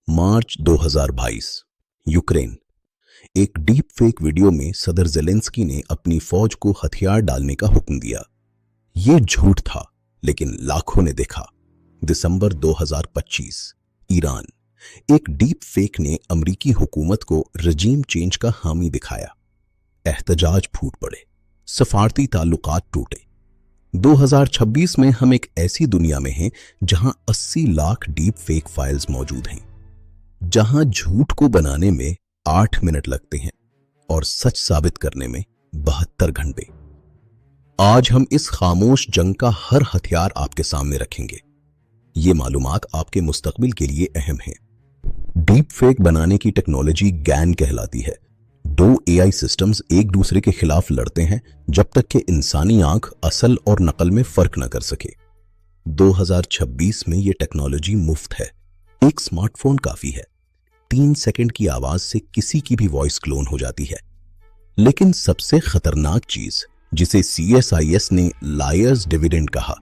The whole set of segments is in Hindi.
मार्च 2022 यूक्रेन। एक डीप फेक वीडियो में सदर ज़ेलेंस्की ने अपनी फौज को हथियार डालने का हुक्म दिया। ये झूठ था, लेकिन लाखों ने देखा। दिसंबर 2025 ईरान। एक डीप फेक ने अमरीकी हुकूमत को रजीम चेंज का हामी दिखाया। एहतजाज फूट पड़े, सफारती ताल्लुकात टूटे। 2026 में हम एक ऐसी दुनिया में हैं जहां 80 लाख डीप फेक फाइल्स मौजूद हैं, जहां झूठ को बनाने में 8 मिनट लगते हैं और सच साबित करने में 72 घंटे। आज हम इस खामोश जंग का हर हथियार आपके सामने रखेंगे। ये मालूमात आपके मुस्तकबिल के लिए अहम है। डीप फेक बनाने की टेक्नोलॉजी गैन कहलाती है। 2 AI सिस्टम्स एक दूसरे के खिलाफ लड़ते हैं जब तक कि इंसानी आंख असल और नकल में फर्क न कर सके। 2026 में ये टेक्नोलॉजी मुफ्त है। एक स्मार्टफोन काफी है। 3 सेकंड की आवाज से किसी की भी वॉइस क्लोन हो जाती है। लेकिन सबसे खतरनाक चीज, जिसे CSIS ने लायर्स डिविडेंड कहा,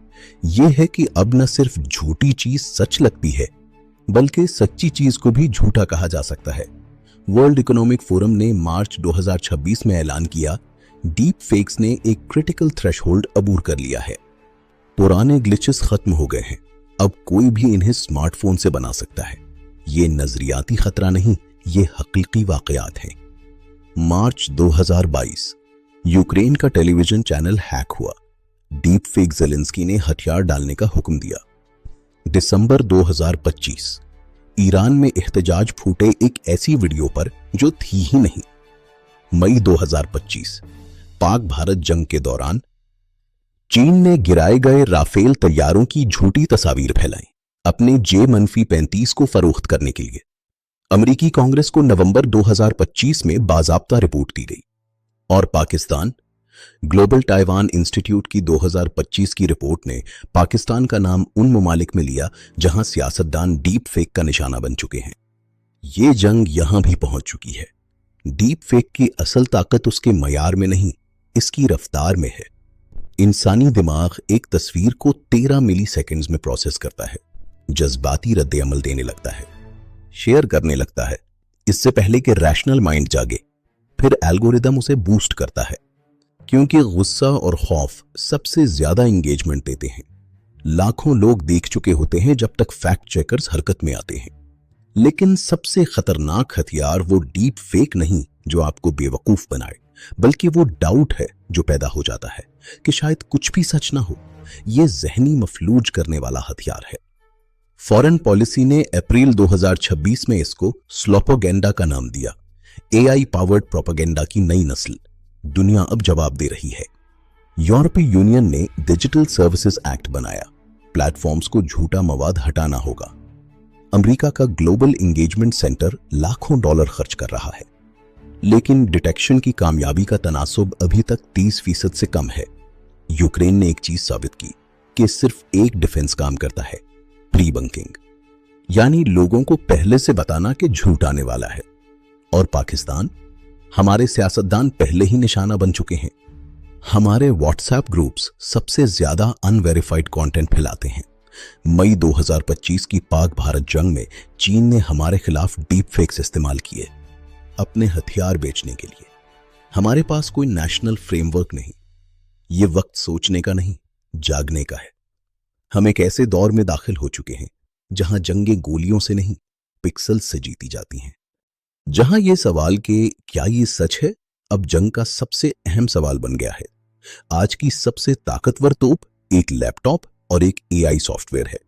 यह है कि अब न सिर्फ झूठी चीज सच लगती है, बल्कि सच्ची चीज को भी झूठा कहा जा सकता है। वर्ल्ड इकोनॉमिक फोरम ने मार्च 2026 में ऐलान किया, डीप फेक्स ने एक क्रिटिकल थ्रेशोल्ड अबूर कर लिया है। पुराने ग्लिचेस खत्म हो गए हैं। अब कोई भी इन्हें स्मार्टफोन से बना सकता है। ये नजरियाती खतरा नहीं, ये हकीकी वाकयात हैं। मार्च 2022 यूक्रेन का टेलीविजन चैनल हैक हुआ। डीप फेक ज़ेलेंस्की ने हथियार डालने का हुक्म दिया। दिसंबर 2025 ईरान में एहतजाज फूटे एक ऐसी वीडियो पर जो थी ही नहीं। मई 2025 पाक भारत जंग के दौरान चीन ने गिराए गए राफेल तैयारों की झूठी तस्वीर फैलाई अपने J-35 को फरोख्त करने के लिए। अमेरिकी कांग्रेस को नवंबर 2025 में बाज़ाब्ता रिपोर्ट दी गई और पाकिस्तान ग्लोबल ताइवान इंस्टीट्यूट की 2025 की रिपोर्ट ने पाकिस्तान का नाम उन ममालिक में लिया जहां सियासतदान डीप फेक का निशाना बन चुके हैं। ये जंग यहां भी पहुंच चुकी है। डीप फेक की असल ताकत उसके मयार में नहीं, इसकी रफ्तार में है। इंसानी दिमाग एक तस्वीर को 13 मिली सेकेंड्स में प्रोसेस करता है, जज्बाती रद्द अमल देने लगता है, शेयर करने लगता है, इससे पहले कि रैशनल माइंड जागे। फिर एल्गोरिदम उसे बूस्ट करता है, क्योंकि गुस्सा और खौफ सबसे ज्यादा एंगेजमेंट देते हैं। लाखों लोग देख चुके होते हैं जब तक फैक्ट चेकर्स हरकत में आते हैं। लेकिन सबसे खतरनाक हथियार वो डीप फेक नहीं जो आपको बेवकूफ बनाए, बल्कि वो डाउट है जो पैदा हो जाता है कि शायद कुछ भी सच ना हो। ये जहनी मफलूज करने वाला हथियार है। फॉरेन पॉलिसी ने अप्रैल 2026 में इसको स्लोपोगेंडा का नाम दिया। AI पावर्ड प्रोपेगेंडा की नई नस्ल। दुनिया अब जवाब दे रही है। यूरोपीय यूनियन ने डिजिटल सर्विसेज एक्ट बनाया। प्लेटफॉर्म्स को झूठा मवाद हटाना होगा। अमेरिका का ग्लोबल एंगेजमेंट सेंटर लाखों डॉलर खर्च कर रहा है, लेकिन डिटेक्शन की कामयाबी का तनासुब अभी तक 30% से कम है। यूक्रेन ने एक चीज साबित की कि सिर्फ एक डिफेंस काम करता है, प्री बंकिंग, यानी लोगों को पहले से बताना कि झूठ आने वाला है। और पाकिस्तान, हमारे सियासतदान पहले ही निशाना बन चुके हैं। हमारे व्हाट्सएप ग्रुप्स सबसे ज्यादा अनवेरिफाइड कंटेंट फैलाते हैं। मई 2025 की पाक भारत जंग में चीन ने हमारे खिलाफ डीप फेक्स इस्तेमाल किए अपने हथियार बेचने के लिए। हमारे पास कोई नेशनल फ्रेमवर्क नहीं। ये वक्त सोचने का नहीं, जागने का है। हम एक ऐसे दौर में दाखिल हो चुके हैं जहां जंगें गोलियों से नहीं, पिक्सल से जीती जाती हैं। जहां ये सवाल कि क्या ये सच है, अब जंग का सबसे अहम सवाल बन गया है। आज की सबसे ताकतवर तोप एक लैपटॉप और एक AI सॉफ्टवेयर है।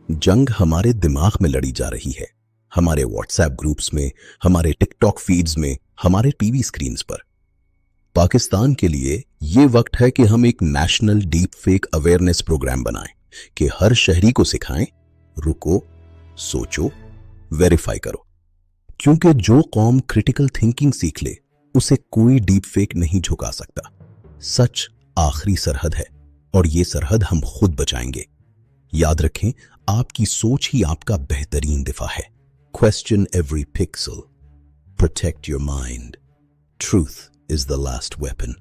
जंग हमारे दिमाग में लड़ी जा रही है, हमारे व्हाट्सएप ग्रुप्स में, हमारे टिकटॉक फीड्स में, हमारे टीवी स्क्रीन्स पर। पाकिस्तान के लिए ये वक्त है कि हम एक national deepfake awareness programme बनाएं कि हर शहरी को सिखाएं, रुको, सोचो, वेरीफाई करो। क्योंकि जो कौम क्रिटिकल थिंकिंग सीख ले, उसे कोई डीप फेक नहीं झुका सकता। सच आखिरी सरहद है और ये सरहद हम खुद बचाएंगे। याद रखें, आपकी सोच ही आपका बेहतरीन दिफा है। Question every pixel. Protect your mind. Truth is the last weapon.